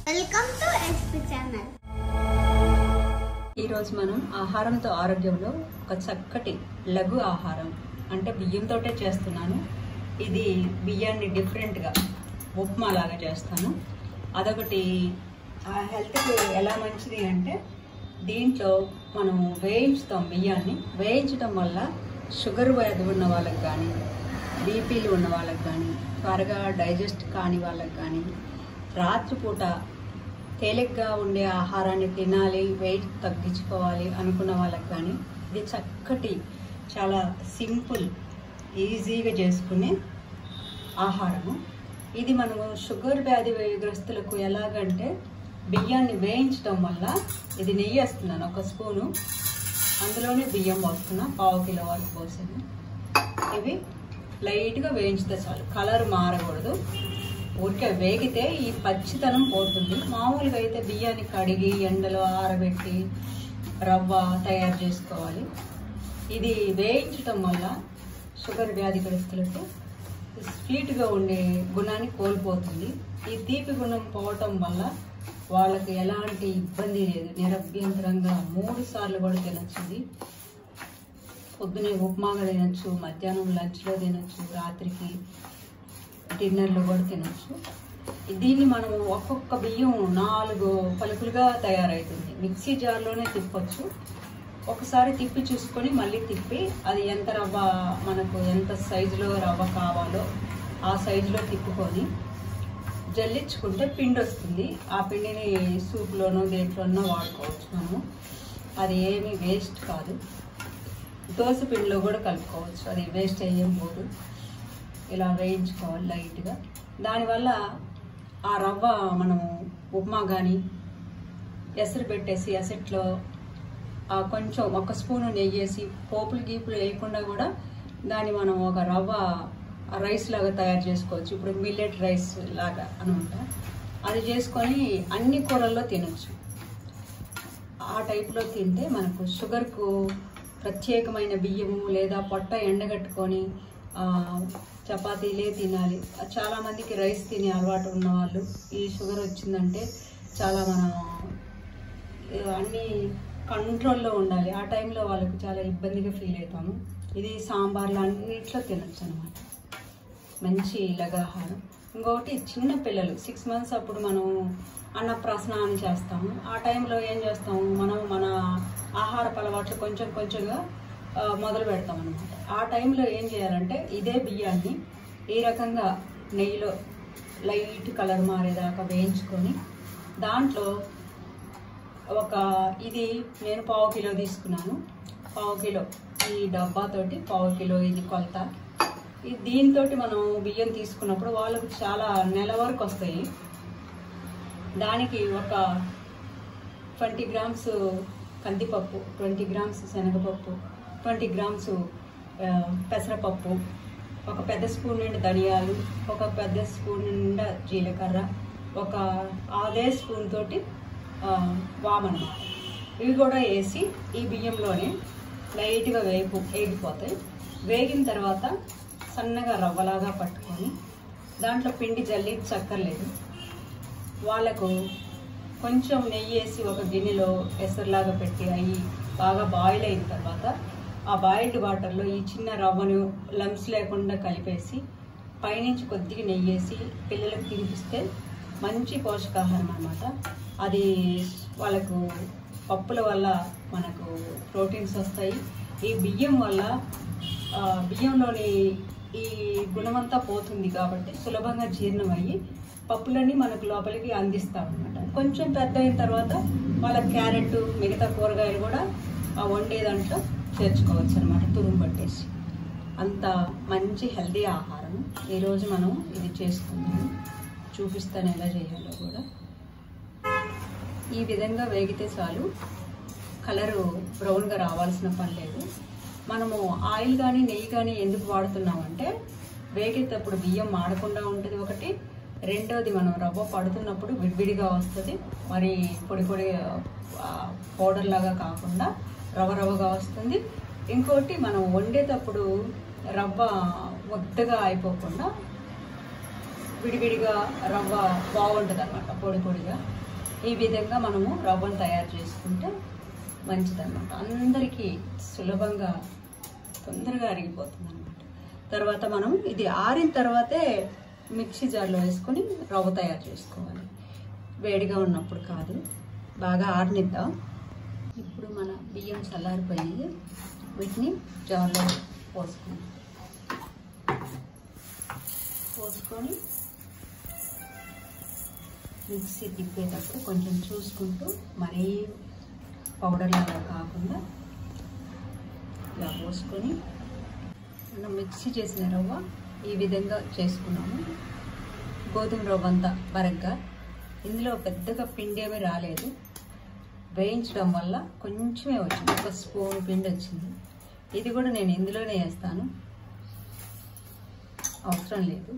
Welcome to SP channel. ఈ రోజు మనం ఆహారంతో ఆరోగ్యంలో ఒక చక్కటి లఘు ఆహారం అంటే బియ్యంతోటే చేస్తున్నాను. ఇది బియ్యాన్ని డిఫరెంట్గా ఉప్మా లాగా చేస్తాను. అదొకటి హెల్త్కి ఎలా మంచిది అంటే దీంట్లో మనం వేయించుతాం. బియ్యాన్ని వేయించడం వల్ల షుగర్ వ్యాధి ఉన్న వాళ్ళకి కానీ, బీపీలు ఉన్న వాళ్ళకి కానీ, త్వరగా డైజెస్ట్ కాని వాళ్ళకి కానీ, రాత్రిపూట తేలిగ్గా ఉండే ఆహారాన్ని తినాలి, వెయిట్ తగ్గించుకోవాలి అనుకున్న వాళ్ళకి కానీ ఇది చక్కటి, చాలా సింపుల్, ఈజీగా చేసుకునే ఆహారము. ఇది మనము షుగర్ వ్యాధిగ్రస్తులకు ఎలాగంటే బియ్యాన్ని వేయించడం వల్ల ఇది నెయ్యి వేస్తున్నాను, ఒక స్పూను, అందులోనే బియ్యం పోస్తున్నా, 1/2 కిలో వరకు పోసాను. ఇవి లైట్గా వేయించితే చాలు, కలర్ మారకూడదు. ఊరికే వేగితే ఈ పచ్చితనం పోతుంది. మామూలుగా అయితే బియ్యాన్ని కడిగి ఎండలో ఆరబెట్టి రవ్వ తయారు చేసుకోవాలి. ఇది వేయించటం వల్ల షుగర్ వ్యాధిగ్రస్తులకు స్వీట్గా ఉండే గుణాన్ని కోల్పోతుంది. ఈ తీపి గుణం పోవటం వల్ల వాళ్ళకి ఎలాంటి ఇబ్బంది లేదు, నిరభ్యంతరంగా 3 సార్లు కూడా తినొచ్చింది. పొద్దునే ఉప్మాగా తినచ్చు, మధ్యాహ్నం లంచ్లో తినచ్చు, రాత్రికి డిన్నర్లో కూడా తినచ్చు. దీన్ని మనం ఒక్కొక్క బియ్యం 4 పలుకులుగా తయారవుతుంది. మిక్సీ జార్లోనే తిప్పొచ్చు. ఒకసారి తిప్పి చూసుకొని మళ్ళీ తిప్పి అది ఎంత రవ్వ, మనకు ఎంత సైజులో రవ్వ కావాలో ఆ సైజులో తిప్పుకొని జల్లించుకుంటే పిండి వస్తుంది. ఆ పిండిని సూప్లోనో దేంట్లోనో వాడుకోవచ్చు మనము. అది ఏమీ వేస్ట్ కాదు. దోశ పిండిలో కూడా కలుపుకోవచ్చు, అది వేస్ట్ అయ్యేం పోదు. ఇలా వేయించుకోవాలి లైట్గా. దానివల్ల ఆ రవ్వ మనము ఉప్మా కానీ ఎసరు పెట్టేసి ఎసట్లో కొంచెం 1 స్పూను నెయ్యి వేసి పోపులు గీపులు వేయకుండా కూడా దాన్ని మనం ఒక రవ్వ రైస్ లాగా తయారు చేసుకోవచ్చు. ఇప్పుడు మిల్లెట్ రైస్ లాగా అనమాట. అది చేసుకొని అన్ని కూరల్లో తినచ్చు. ఆ టైప్లో తింటే మనకు షుగర్కు ప్రత్యేకమైన బియ్యము లేదా పొట్ట ఎండగట్టుకొని చపాతీలే తినాలి. చాలామందికి రైస్ తినే అలవాటు ఉన్నవాళ్ళు ఈ షుగర్ వచ్చిందంటే చాలా మనం అన్నీ కంట్రోల్లో ఉండాలి. ఆ టైంలో వాళ్ళకు చాలా ఇబ్బందిగా ఫీల్ అవుతాము. ఇది సాంబార్లు అన్నిట్లో తినచ్చు అనమాట. మంచి లఘాహారం. ఇంకొకటి చిన్న పిల్లలు 6 మంత్స్ అప్పుడు మనం అన్నప్రాసనాన్ని చేస్తాము. ఆ టైంలో ఏం చేస్తాము, మనం మన ఆహారపు అలవాట్లు కొంచెం కొంచెంగా మొదలు పెడతాం అనమాట. ఆ టైంలో ఏం చేయాలంటే ఇదే బియ్యాన్ని ఈ రకంగా నెయ్యిలో లైట్ కలర్ మారేదాకా వేయించుకొని దాంట్లో ఇది నేను 1/2 కిలో తీసుకున్నాను. 1/2 కిలో ఈ డబ్బాతోటి 1/2 కిలో ఇది కొలత. దీంతో మనం బియ్యం తీసుకున్నప్పుడు వాళ్ళకు చాలా నెల వరకు వస్తాయి. దానికి ఒక 20 గ్రామ్స్ కందిపప్పు, 20 గ్రామ్స్ శనగపప్పు, 20 గ్రామ్స్ పెసరపప్పు, ఒక పెద్ద స్పూన్ నిండా ధనియాలు, ఒక పెద్ద స్పూన్ నిండా జీలకర్ర, ఒక అదే స్పూన్ తోటి వామన్నమాట. ఇవి కూడా వేసి ఈ బియ్యంలోనే లైట్గా వేగిపోతాయి. వేగిన తర్వాత సన్నగా రవ్వలాగా పట్టుకొని దాంట్లో పిండి జల్లి చక్కర్లేదు. వాళ్ళకు కొంచెం నెయ్యి వేసి ఒక గిన్నెలో ఎసరులాగా పెట్టి అవి బాగా బాయిల్ అయిన తర్వాత ఆ బాయిల్డ్ వాటర్లో ఈ చిన్న రవ్వను లంప్స్ లేకుండా కలిపేసి పైనుంచి కొద్దిగా నెయ్యి వేసి పిల్లలకు తినిపిస్తే మంచి పోషకాహారం అన్నమాట. అది వాళ్ళకు పప్పుల వల్ల మనకు ప్రోటీన్స్ వస్తాయి. ఈ బియ్యం వల్ల బియ్యంలోని ఈ గుణమంతా పోతుంది కాబట్టి సులభంగా జీర్ణమయ్యి పప్పులన్నీ మనకు లోపలికి అందిస్తాం అన్నమాట. కొంచెం పెద్ద అయిన తర్వాత వాళ్ళ క్యారెట్, మిగతా కూరగాయలు కూడా వండే దాంట్లో చేర్చుకోవచ్చు అనమాట, తురుము పట్టేసి. అంత మంచి హెల్దీ ఆహారం. ఈరోజు మనం ఇది చేసుకుందాము, చూపిస్తాను ఎలా చేయాలో కూడా. ఈ విధంగా వేగితే చాలు, కలరు బ్రౌన్గా రావాల్సిన పని లేదు. మనము ఆయిల్ కానీ నెయ్యి కానీ ఎందుకు వాడుతున్నామంటే వేగేటప్పుడు బియ్యం మాడకుండా ఉంటుంది ఒకటి. రెండోది మనం రవ్వ పడుతున్నప్పుడు విడివిడిగా వస్తుంది, మరి పొడి పొడి పౌడర్ లాగా కాకుండా రవ్వగా వస్తుంది. ఇంకోటి మనం వండేటప్పుడు రవ్వ ముద్దగా అయిపోకుండా విడివిడిగా రవ్వ బాగుంటుంది అన్నమాట, పొడి పొడిగా. ఈ విధంగా మనము రవ్వను తయారు చేసుకుంటే మంచిదన్నమాట. అందరికీ సులభంగా తొందరగా అరిగిపోతుంది అన్నమాట. తర్వాత మనం ఇది ఆరిన తర్వాతే మిక్సీ జార్లో వేసుకొని రవ్వ తయారు చేసుకోవాలి, వేడిగా ఉన్నప్పుడు కాదు. బాగా ఆరనిద్దాం. ఇప్పుడు మన బియ్యం చల్లారిపోయింది, వీటిని జార్లో పోసుకొని మిక్సీ తిప్పేటప్పుడు కొంచెం చూసుకుంటూ, మరీ పౌడర్ లాగా కాకుండా ఇలా పోసుకొని మనం మిక్సీ చేసిన రవ్వ ఈ విధంగా చేసుకున్నాము. గోధుమ రవ్వ అంతా బరగ్గా, ఇందులో పెద్దగా పిండి ఏమీ రాలేదు. వేయించడం వల్ల కొంచెమే వచ్చింది, 1 స్పూన్ పిండి వచ్చింది. ఇది కూడా నేను ఇందులోనే వేస్తాను, అవసరం లేదు.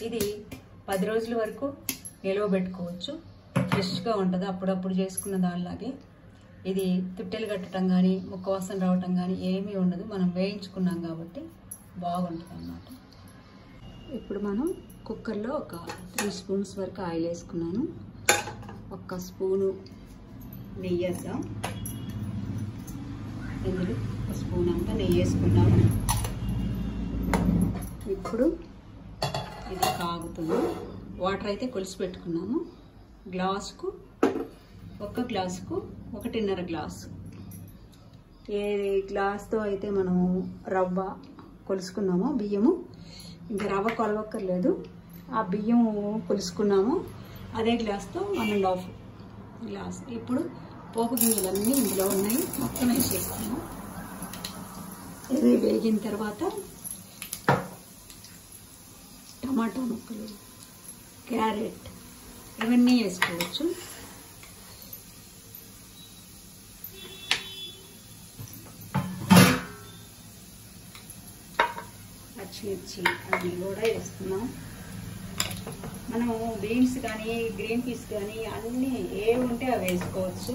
ఇది 10 రోజుల వరకు నిల్వ పెట్టుకోవచ్చు, ఫ్రెష్గా ఉంటుంది. అప్పుడప్పుడు చేసుకున్న దానిలాగే ఇది తుట్టెలు కట్టడం కానీ ముక్క వాసన రావటం కానీ ఏమీ ఉండదు, మనం వేయించుకున్నాం కాబట్టి బాగుంటుంది అన్నమాట. ఇప్పుడు మనం కుక్కర్లో ఒక 3 స్పూన్స్ వరకు ఆయిల్ వేసుకున్నాను. 1 స్పూను నెయ్యి వేద్దాం. ఇందులో 1 స్పూన్ అంతా నెయ్యి వేసుకున్నాము. ఇప్పుడు ఇది కాగుతుంది. వాటర్ అయితే కొలిసి పెట్టుకున్నాము. గ్లాసుకు 1 గ్లాసుకు 1.5 గ్లాసు. ఏ గ్లాస్తో అయితే మనము రవ్వ కొలుసుకున్నామో బియ్యము, ఇంకా రవ్వ కొలవక్కర్లేదు, ఆ బియ్యము కొలుసుకున్నాము అదే గ్లాస్తో 1.5 గ్లాస్. ఇప్పుడు పోపు గింజలన్నీ ఇందులో ఉన్నాయి, మొత్తం వేసేస్తాము. ఇది వేగిన తర్వాత టమాటా ముక్కలు, క్యారెట్ ఇవన్నీ వేసుకోవచ్చు. పచ్చిమిర్చి అవి కూడా వేసుకున్నాం. మనము బీన్స్ కానీ గ్రీన్ పీస్ కానీ అన్నీ ఏ ఉంటే అవి వేసుకోవచ్చు,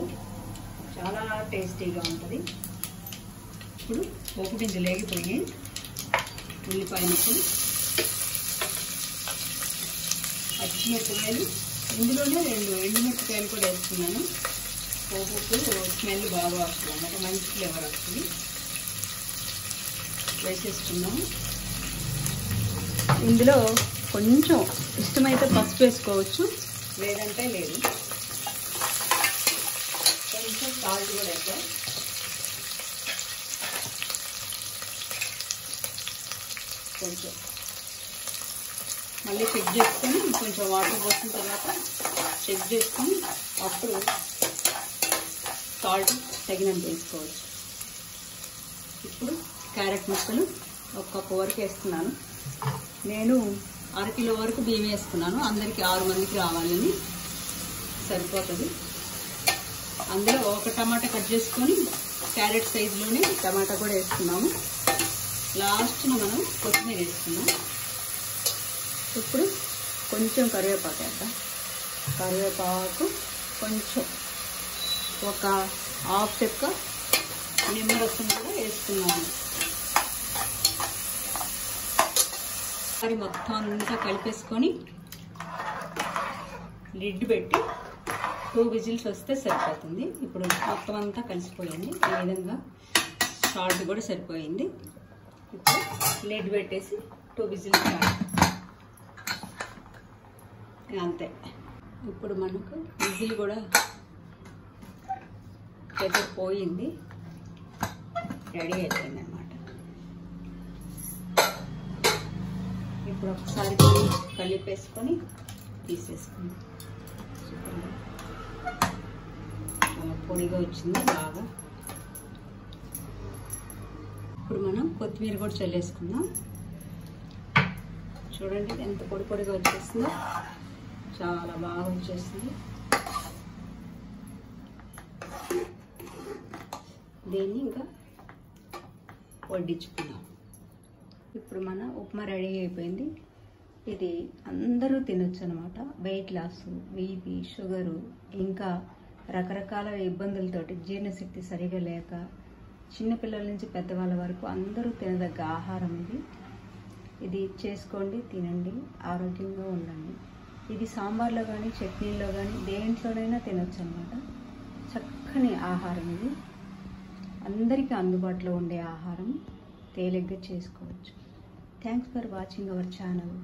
చాలా టేస్టీగా ఉంటుంది. ఇప్పుడు పోపు గింజలు లేగిపోయి ఉల్లిపాయ ముక్కలు, పచ్చిమిరపకాయలు, ఇందులోనే 2 ఎండుమిరపకాయలు కూడా వేసుకున్నాను. పోపుకు స్మెల్ బాగా వస్తుంది అన్నమాట, మంచి ఫ్లేవర్ వస్తుంది. వేసేసుకున్నాము. ఇందులో కొంచెం ఇష్టమైతే పసుపు వేసుకోవచ్చు, లేదంటే లేదు. కొంచెం సాల్ట్ కూడా వేద్దాం. కొంచెం మళ్ళీ చెక్ చేసుకొని, కొంచెం వాటర్ పోసిన తర్వాత చెక్ చేసుకొని అప్పుడు సాల్ట్ తగినంత వేసుకోవచ్చు. ఇప్పుడు క్యారెట్ ముక్కలు 1 కప్పు వరకు వేస్తున్నాను. నేను 1/2 కిలో వరకు బియ్యం వేసుకున్నాను, అందరికి 6 మందికి రావాలని సరిపోతుంది. అందులో 1 టమాటా కట్ చేసుకొని క్యారెట్ సైజులోనే టమాటా కూడా వేసుకున్నాము. లాస్ట్న మనం కొత్తిమీర వేసుకున్నాం. ఇప్పుడు కొంచెం కరివేపాకు వేద్దాం. కరివేపాకు కొంచెం 1 హాఫ్ చెక్క నిమ్మరసం కూడా వేసుకున్నాము. అది మొత్తం అంతా కలిపేసుకొని లిడ్ పెట్టి 2 విజిల్స్ వస్తే సరిపోతుంది. ఇప్పుడు మొత్తం అంతా కలిసిపోయింది, ఈ విధంగా సాల్ట్ కూడా సరిపోయింది. ఇప్పుడు లిడ్ పెట్టేసి 2 విజిల్స్ అంతే. ఇప్పుడు మనకు విజిల్ కూడా దగ్గర పోయింది, రెడీ అయిపోయింది అన్నమాట. ఇప్పుడు ఒకసారి కలిపేసుకొని తీసేసుకుందాం. చాలా పొడిగా వచ్చింది బాగా. ఇప్పుడు మనం కొత్తిమీర కూడా చల్లేసుకుందాం. చూడండి ఎంత పొడి పొడిగా వచ్చేస్తుందో, చాలా బాగా వచ్చేస్తుంది. దీన్ని ఇంకా వడ్డించుకుందాం. ఇప్పుడు మన ఉప్మా రెడీ అయిపోయింది. ఇది అందరూ తినొచ్చు అనమాట. వెయిట్ లాస్, బీపీ, షుగరు, ఇంకా రకరకాల ఇబ్బందులతోటి, జీర్ణశక్తి సరిగా లేక చిన్నపిల్లల నుంచి పెద్దవాళ్ళ వరకు అందరూ తినదగ్గ ఆహారం ఇది. ఇది చేసుకోండి, తినండి, ఆరోగ్యంగా ఉండండి. ఇది సాంబార్లో కానీ చట్నీలో కానీ దేంట్లోనైనా తినొచ్చు అన్నమాట. చక్కని ఆహారం ఇది, అందరికీ అందుబాటులో ఉండే ఆహారం, తేలిగ్గా చేసుకోవచ్చు. Thanks for watching our channel.